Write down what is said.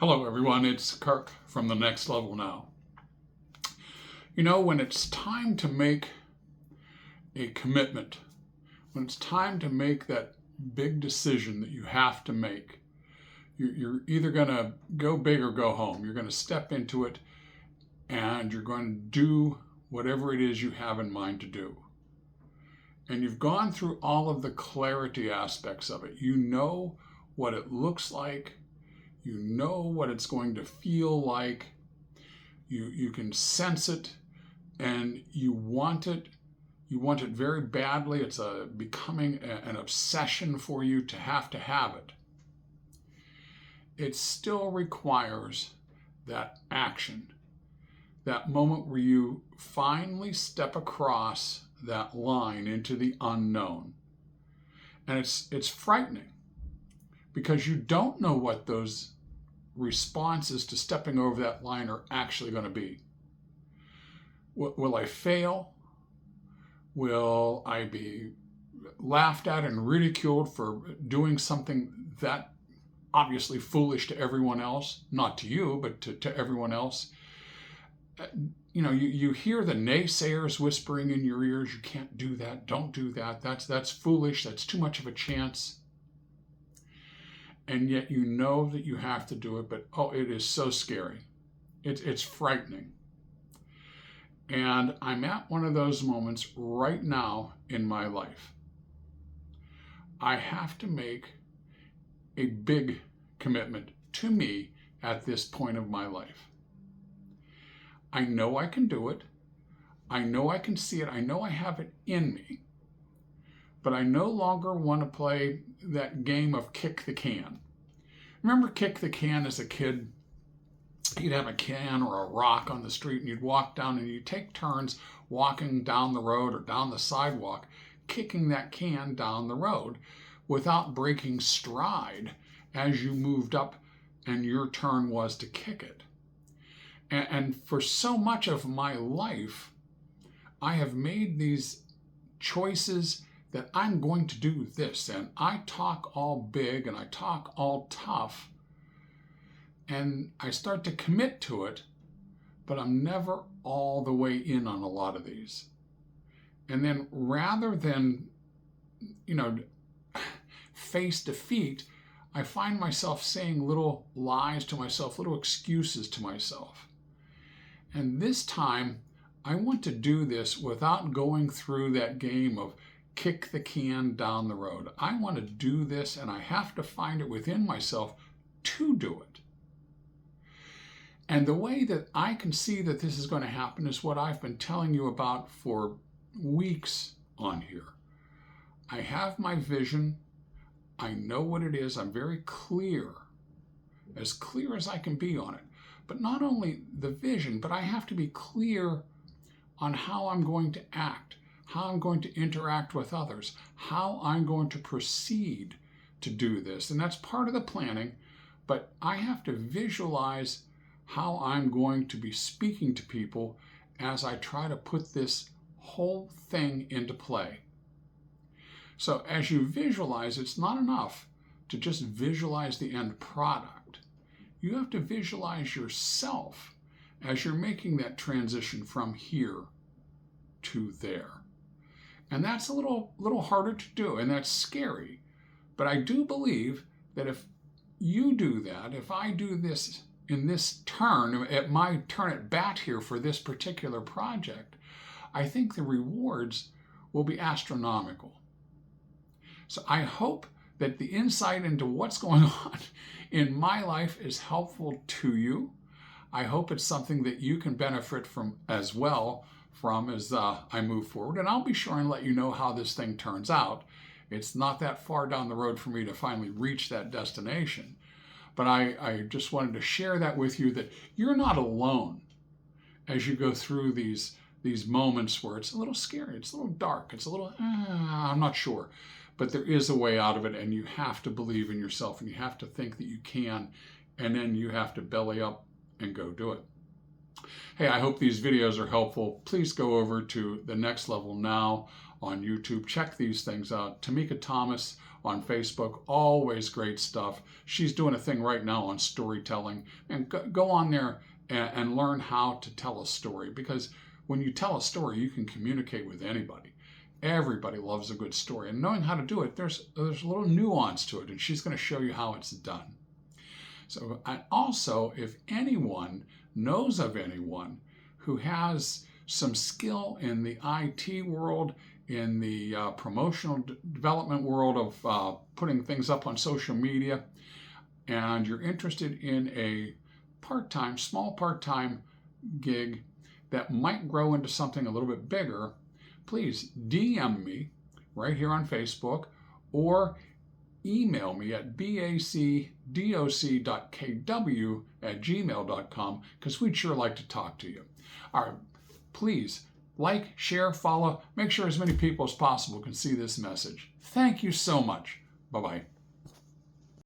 Hello, everyone. It's Kirk from The Next Level Now. You know, when it's time to make a commitment, when it's time to make that big decision that you have to make, you're either going to go big or go home. You're going to step into it and you're going to do whatever it is you have in mind to do. And you've gone through all of the clarity aspects of it. You know what it looks like. You know what it's going to feel like. You can sense it, and you want it. You want it very badly. It's becoming an obsession for you to have it. It still requires that action, that moment where you finally step across that line into the unknown. And it's frightening, because you don't know what those responses to stepping over that line are actually going to be. Will I fail? Will I be laughed at and ridiculed for doing something that obviously foolish to everyone else? Not to you, but to everyone else. You know, you hear the naysayers whispering in your ears, you can't do that, don't do that, that's foolish, that's too much of a chance. And yet you know that you have to do it, but it is so scary. It's frightening. And I'm at one of those moments right now in my life. I have to make a big commitment to me at this point of my life. I know I can do it. I know I can see it. I know I have it in me. But I no longer want to play that game of kick the can. Remember kick the can as a kid? You'd have a can or a rock on the street and you'd walk down and you'd take turns walking down the road or down the sidewalk, kicking that can down the road without breaking stride as you moved up and your turn was to kick it. And for so much of my life, I have made these choices that I'm going to do this, and I talk all big and I talk all tough, and I start to commit to it, but I'm never all the way in on a lot of these. And then rather than, face defeat, I find myself saying little lies to myself, little excuses to myself. And this time, I want to do this without going through that game of kick the can down the road. I want to do this, and I have to find it within myself to do it. And the way that I can see that this is going to happen is what I've been telling you about for weeks on here. I have my vision. I know what it is. I'm very clear as I can be on it. But not only the vision, but I have to be clear on how I'm going to act, how I'm going to interact with others, how I'm going to proceed to do this. And that's part of the planning, but I have to visualize how I'm going to be speaking to people as I try to put this whole thing into play. So as you visualize, it's not enough to just visualize the end product. You have to visualize yourself as you're making that transition from here to there. And that's a little harder to do, and that's scary. But I do believe that if you do that, if I do this in this turn, at my turn at bat here for this particular project, I think the rewards will be astronomical. So I hope that the insight into what's going on in my life is helpful to you. I hope it's something that you can benefit from as I move forward. And I'll be sure and let you know how this thing turns out. It's not that far down the road for me to finally reach that destination. But I just wanted to share that with you, that you're not alone as you go through these moments where it's a little scary, it's a little dark, it's a little, I'm not sure. But there is a way out of it, and you have to believe in yourself, and you have to think that you can, and then you have to belly up and go do it. Hey, I hope these videos are helpful. Please go over to The Next Level Now on YouTube. Check these things out. Tamika Thomas on Facebook. Always great stuff. She's doing a thing right now on storytelling. And go on there and learn how to tell a story, because when you tell a story, you can communicate with anybody. Everybody loves a good story. And knowing how to do it, there's a little nuance to it, and she's going to show you how it's done. So, and also, if anyone knows of anyone who has some skill in the IT world, in the promotional development world of putting things up on social media, and you're interested in a small part-time gig that might grow into something a little bit bigger, please DM me right here on Facebook, or email me at bacdoc.kw@gmail.com, because we'd sure like to talk to you. All right, please like, share, follow, make sure as many people as possible can see this message. Thank you so much. Bye-bye.